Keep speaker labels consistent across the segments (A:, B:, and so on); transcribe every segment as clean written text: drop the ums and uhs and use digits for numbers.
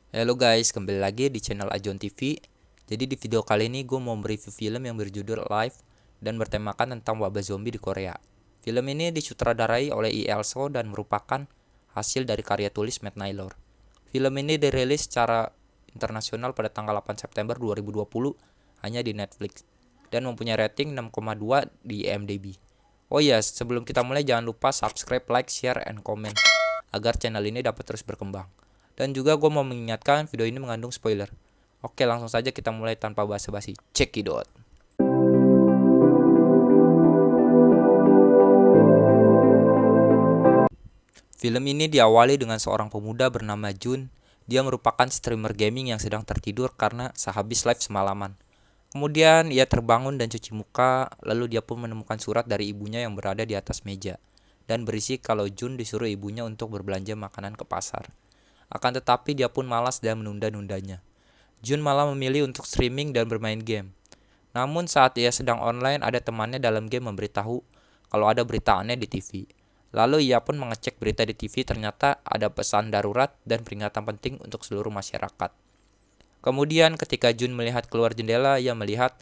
A: Halo guys, kembali lagi di channel Ajon TV. Jadi di video kali ini gue mau mereview film yang berjudul Live dan bertemakan tentang wabah zombie di Korea. Film ini disutradarai oleh Lee Il-soo dan merupakan hasil dari karya tulis Matt Naylor. Film ini dirilis secara internasional pada tanggal 8 September 2020 hanya di Netflix dan mempunyai rating 6,2 di IMDb. Oh iya, sebelum kita mulai jangan lupa subscribe, like, share, and comment agar channel ini dapat terus berkembang. Dan juga gue mau mengingatkan video ini mengandung spoiler. Oke, langsung saja kita mulai tanpa basa-basi. Check it out. Film ini diawali dengan seorang pemuda bernama Jun. Dia merupakan streamer gaming yang sedang tertidur karena sehabis live semalaman. Kemudian ia terbangun dan cuci muka, lalu dia pun menemukan surat dari ibunya yang berada di atas meja dan berisi kalau Jun disuruh ibunya untuk berbelanja makanan ke pasar. Akan tetapi dia pun malas dan menunda-nundanya. Jun malah memilih untuk streaming dan bermain game. Namun saat ia sedang online, ada temannya dalam game memberitahu kalau ada berita aneh di TV. Lalu ia pun mengecek berita di TV, ternyata ada pesan darurat dan peringatan penting untuk seluruh masyarakat. Kemudian ketika Jun melihat keluar jendela, ia melihat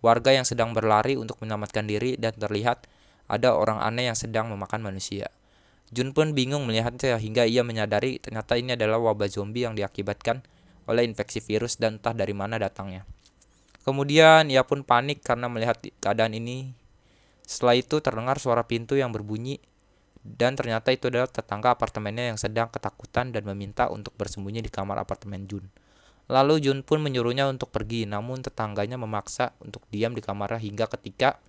A: warga yang sedang berlari untuk menyelamatkan diri dan terlihat ada orang aneh yang sedang memakan manusia. Jun pun bingung melihatnya hingga ia menyadari ternyata ini adalah wabah zombie yang diakibatkan oleh infeksi virus dan entah dari mana datangnya. Kemudian ia pun panik karena melihat keadaan ini. Setelah itu terdengar suara pintu yang berbunyi dan ternyata itu adalah tetangga apartemennya yang sedang ketakutan dan meminta untuk bersembunyi di kamar apartemen Jun. Lalu Jun pun menyuruhnya untuk pergi, namun tetangganya memaksa untuk diam di kamarnya hingga ketika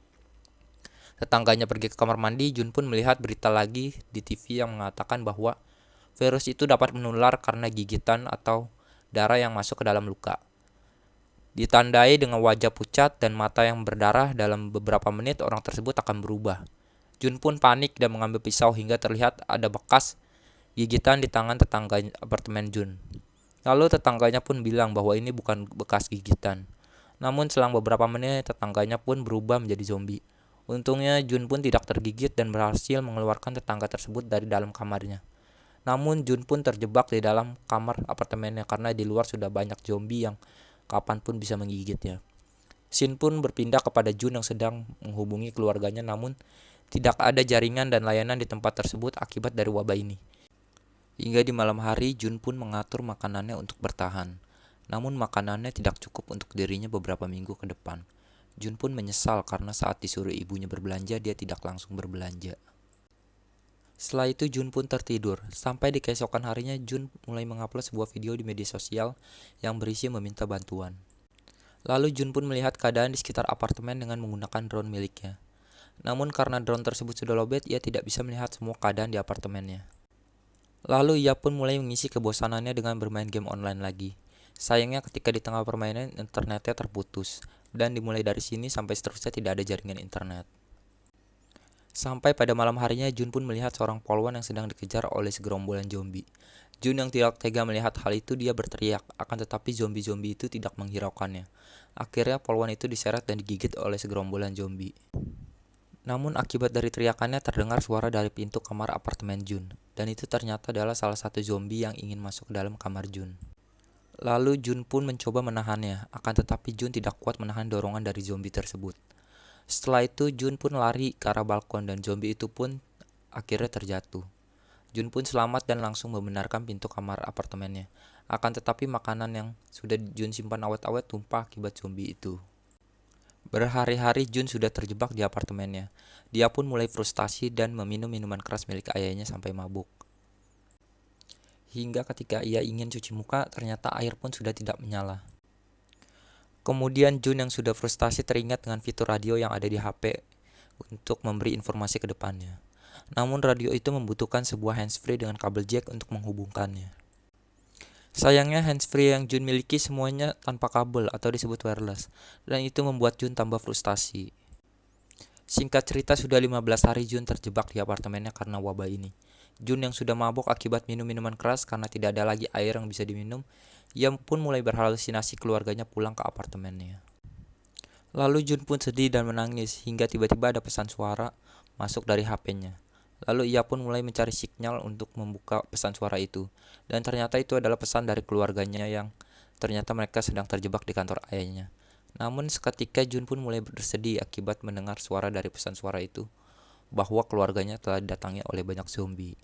A: tetangganya pergi ke kamar mandi, Jun pun melihat berita lagi di TV yang mengatakan bahwa virus itu dapat menular karena gigitan atau darah yang masuk ke dalam luka. Ditandai dengan wajah pucat dan mata yang berdarah, dalam beberapa menit orang tersebut akan berubah. Jun pun panik dan mengambil pisau hingga terlihat ada bekas gigitan di tangan tetangga apartemen Jun. Lalu tetangganya pun bilang bahwa ini bukan bekas gigitan. Namun selang beberapa menit tetangganya pun berubah menjadi zombie. Untungnya Jun pun tidak tergigit dan berhasil mengeluarkan tetangga tersebut dari dalam kamarnya. Namun Jun pun terjebak di dalam kamar apartemennya karena di luar sudah banyak zombie yang kapanpun bisa menggigitnya. Shin pun berpindah kepada Jun yang sedang menghubungi keluarganya, namun tidak ada jaringan dan layanan di tempat tersebut akibat dari wabah ini. Hingga di malam hari, Jun pun mengatur makanannya untuk bertahan. Namun makanannya tidak cukup untuk dirinya beberapa minggu ke depan. Jun pun menyesal karena saat disuruh ibunya berbelanja, dia tidak langsung berbelanja. Setelah itu Jun pun tertidur. Sampai di keesokan harinya, Jun mulai mengupload sebuah video di media sosial yang berisi meminta bantuan. Lalu Jun pun melihat keadaan di sekitar apartemen dengan menggunakan drone miliknya. Namun karena drone tersebut sudah lowbat, ia tidak bisa melihat semua keadaan di apartemennya. Lalu ia pun mulai mengisi kebosanannya dengan bermain game online lagi. Sayangnya ketika di tengah permainan internetnya terputus, dan dimulai dari sini sampai seterusnya tidak ada jaringan internet. Sampai pada malam harinya Jun pun melihat seorang polwan yang sedang dikejar oleh segerombolan zombie. Jun yang tidak tega melihat hal itu, dia berteriak, akan tetapi zombie-zombie itu tidak menghiraukannya. Akhirnya polwan itu diseret dan digigit oleh segerombolan zombie. Namun akibat dari teriakannya terdengar suara dari pintu kamar apartemen Jun, dan itu ternyata adalah salah satu zombie yang ingin masuk ke dalam kamar Jun. Lalu Jun pun mencoba menahannya, akan tetapi Jun tidak kuat menahan dorongan dari zombie tersebut. Setelah itu Jun pun lari ke arah balkon dan zombie itu pun akhirnya terjatuh. Jun pun selamat dan langsung membenarkan pintu kamar apartemennya. Akan tetapi makanan yang sudah Jun simpan awet-awet tumpah akibat zombie itu. Berhari-hari Jun sudah terjebak di apartemennya. Dia pun mulai frustasi dan meminum minuman keras milik ayahnya sampai mabuk. Hingga ketika ia ingin cuci muka, ternyata air pun sudah tidak menyala. Kemudian Jun yang sudah frustasi teringat dengan fitur radio yang ada di HP untuk memberi informasi ke depannya. Namun radio itu membutuhkan sebuah handsfree dengan kabel jack untuk menghubungkannya. Sayangnya handsfree yang Jun miliki semuanya tanpa kabel atau disebut wireless, dan itu membuat Jun tambah frustasi. Singkat cerita, sudah 15 hari Jun terjebak di apartemennya karena wabah ini. Jun yang sudah mabuk akibat minum minuman keras karena tidak ada lagi air yang bisa diminum, ia pun mulai berhalusinasi keluarganya pulang ke apartemennya. Lalu Jun pun sedih dan menangis hingga tiba-tiba ada pesan suara masuk dari HP-nya. Lalu ia pun mulai mencari sinyal untuk membuka pesan suara itu. Dan ternyata itu adalah pesan dari keluarganya yang ternyata mereka sedang terjebak di kantor ayahnya. Namun seketika Jun pun mulai bersedih akibat mendengar suara dari pesan suara itu, bahwa keluarganya telah didatangi oleh banyak zombie.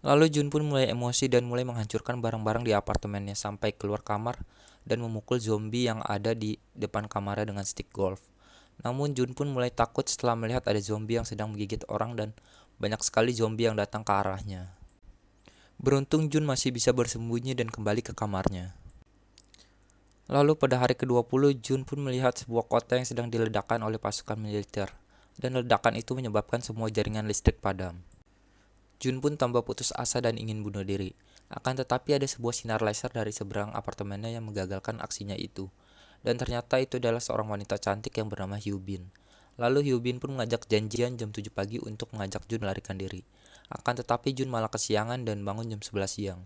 A: Lalu Jun pun mulai emosi dan mulai menghancurkan barang-barang di apartemennya sampai keluar kamar dan memukul zombie yang ada di depan kamarnya dengan stick golf. Namun Jun pun mulai takut setelah melihat ada zombie yang sedang menggigit orang dan banyak sekali zombie yang datang ke arahnya. Beruntung Jun masih bisa bersembunyi dan kembali ke kamarnya. Lalu pada hari ke-20 Jun pun melihat sebuah kota yang sedang diledakkan oleh pasukan militer. Dan ledakan itu menyebabkan semua jaringan listrik padam. Jun pun tambah putus asa dan ingin bunuh diri. Akan tetapi ada sebuah sinar laser dari seberang apartemennya yang menggagalkan aksinya itu. Dan ternyata itu adalah seorang wanita cantik yang bernama Hyubin. Lalu Hyubin pun mengajak janjian jam 7 pagi untuk mengajak Jun melarikan diri. Akan tetapi Jun malah kesiangan dan bangun jam 11 siang.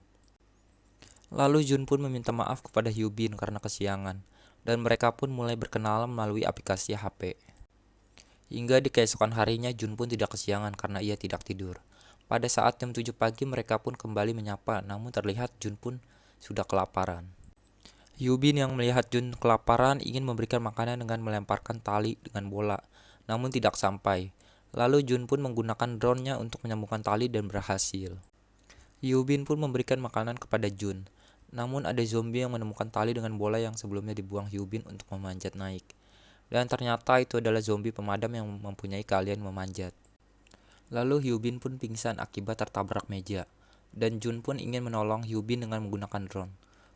A: Lalu Jun pun meminta maaf kepada Hyubin karena kesiangan. Dan mereka pun mulai berkenalan melalui aplikasi HP. Hingga di keesokan harinya Jun pun tidak kesiangan karena ia tidak tidur. Pada saat jam 7 pagi mereka pun kembali menyapa, namun terlihat Jun pun sudah kelaparan. Hyubin yang melihat Jun kelaparan ingin memberikan makanan dengan melemparkan tali dengan bola, namun tidak sampai. Lalu Jun pun menggunakan drone-nya untuk menyambungkan tali dan berhasil. Hyubin pun memberikan makanan kepada Jun, namun ada zombie yang menemukan tali dengan bola yang sebelumnya dibuang Hyubin untuk memanjat naik. Dan ternyata itu adalah zombie pemadam yang mempunyai keahlian memanjat. Lalu Hyubin pun pingsan akibat tertabrak meja. Dan Jun pun ingin menolong Hyubin dengan menggunakan drone.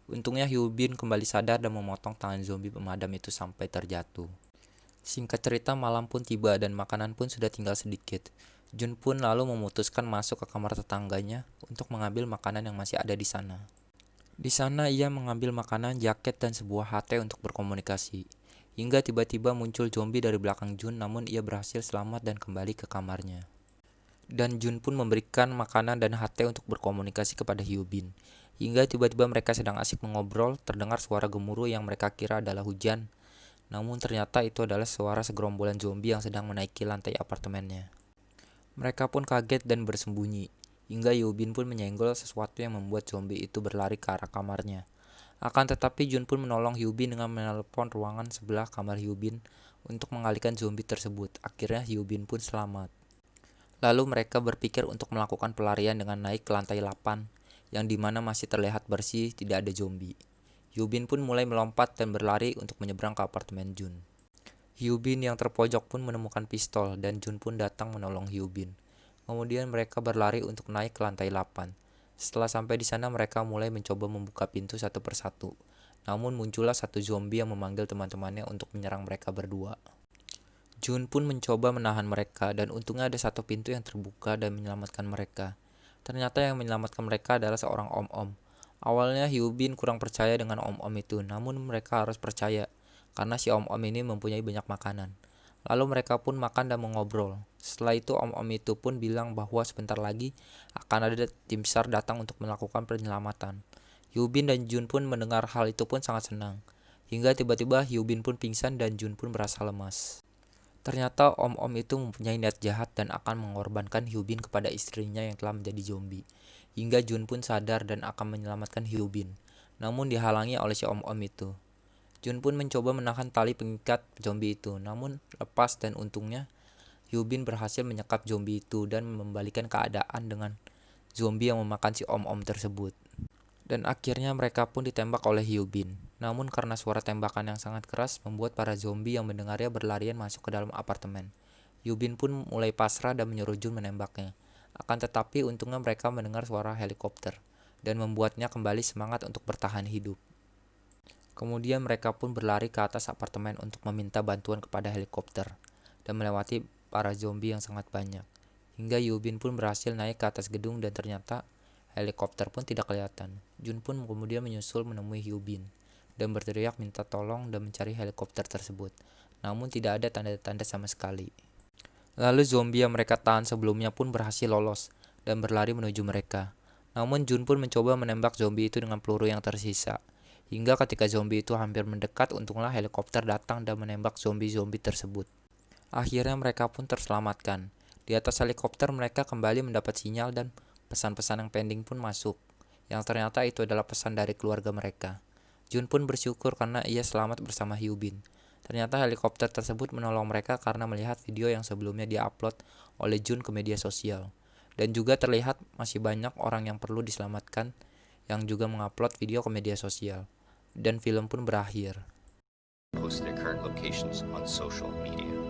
A: Untungnya Hyubin kembali sadar dan memotong tangan zombie pemadam itu sampai terjatuh. Singkat cerita malam pun tiba dan makanan pun sudah tinggal sedikit. Jun pun lalu memutuskan masuk ke kamar tetangganya untuk mengambil makanan yang masih ada di sana. Di sana ia mengambil makanan, jaket, dan sebuah HT untuk berkomunikasi. Hingga tiba-tiba muncul zombie dari belakang Jun, namun ia berhasil selamat dan kembali ke kamarnya. Dan Jun pun memberikan makanan dan HT untuk berkomunikasi kepada Hyubin. Hingga tiba-tiba mereka sedang asik mengobrol, terdengar suara gemuruh yang mereka kira adalah hujan. Namun ternyata itu adalah suara segerombolan zombie yang sedang menaiki lantai apartemennya. Mereka pun kaget dan bersembunyi. Hingga Hyubin pun menyenggol sesuatu yang membuat zombie itu berlari ke arah kamarnya. Akan tetapi Jun pun menolong Hyubin dengan menelpon ruangan sebelah kamar Hyubin untuk mengalihkan zombie tersebut. Akhirnya Hyubin pun selamat. Lalu mereka berpikir untuk melakukan pelarian dengan naik ke lantai 8, yang dimana masih terlihat bersih, tidak ada zombie. Hyubin pun mulai melompat dan berlari untuk menyeberang ke apartemen Jun. Hyubin yang terpojok pun menemukan pistol dan Jun pun datang menolong Hyubin. Kemudian mereka berlari untuk naik ke lantai 8. Setelah sampai di sana mereka mulai mencoba membuka pintu satu persatu. Namun muncullah satu zombie yang memanggil teman-temannya untuk menyerang mereka berdua. Jun pun mencoba menahan mereka dan untungnya ada satu pintu yang terbuka dan menyelamatkan mereka. Ternyata yang menyelamatkan mereka adalah seorang om-om. Awalnya Hyubin kurang percaya dengan om-om itu, namun mereka harus percaya karena si om-om ini mempunyai banyak makanan. Lalu mereka pun makan dan mengobrol. Setelah itu om-om itu pun bilang bahwa sebentar lagi akan ada tim SAR datang untuk melakukan penyelamatan. Hyubin dan Jun pun mendengar hal itu pun sangat senang. Hingga tiba-tiba Hyubin pun pingsan dan Jun pun berasa lemas. Ternyata om-om itu mempunyai niat jahat dan akan mengorbankan Hyubin kepada istrinya yang telah menjadi zombie. Hingga Jun pun sadar dan akan menyelamatkan Hyubin. Namun dihalangi oleh si om-om itu. Jun pun mencoba menahan tali pengikat zombie itu, namun lepas dan untungnya Hyubin berhasil menyekap zombie itu dan membalikan keadaan dengan zombie yang memakan si om-om tersebut. Dan akhirnya mereka pun ditembak oleh Hyubin. Namun karena suara tembakan yang sangat keras membuat para zombie yang mendengarnya berlarian masuk ke dalam apartemen. Hyubin pun mulai pasrah dan menyuruh Jun menembaknya. Akan tetapi untungnya mereka mendengar suara helikopter dan membuatnya kembali semangat untuk bertahan hidup. Kemudian mereka pun berlari ke atas apartemen untuk meminta bantuan kepada helikopter dan melewati para zombie yang sangat banyak. Hingga Hyubin pun berhasil naik ke atas gedung dan ternyata helikopter pun tidak kelihatan. Jun pun kemudian menyusul menemui Hyubin dan berteriak minta tolong dan mencari helikopter tersebut. Namun tidak ada tanda-tanda sama sekali. Lalu zombie yang mereka tahan sebelumnya pun berhasil lolos dan berlari menuju mereka. Namun Jun pun mencoba menembak zombie itu dengan peluru yang tersisa. Hingga ketika zombie itu hampir mendekat, untunglah helikopter datang dan menembak zombie-zombie tersebut. Akhirnya mereka pun terselamatkan. Di atas helikopter mereka kembali mendapat sinyal dan pesan-pesan yang pending pun masuk, yang ternyata itu adalah pesan dari keluarga mereka. Jun pun bersyukur karena ia selamat bersama Hyubin. Ternyata helikopter tersebut menolong mereka karena melihat video yang sebelumnya diupload oleh Jun ke media sosial. Dan juga terlihat masih banyak orang yang perlu diselamatkan yang juga mengupload video ke media sosial. Dan film pun berakhir.
B: Post their current locations on social media.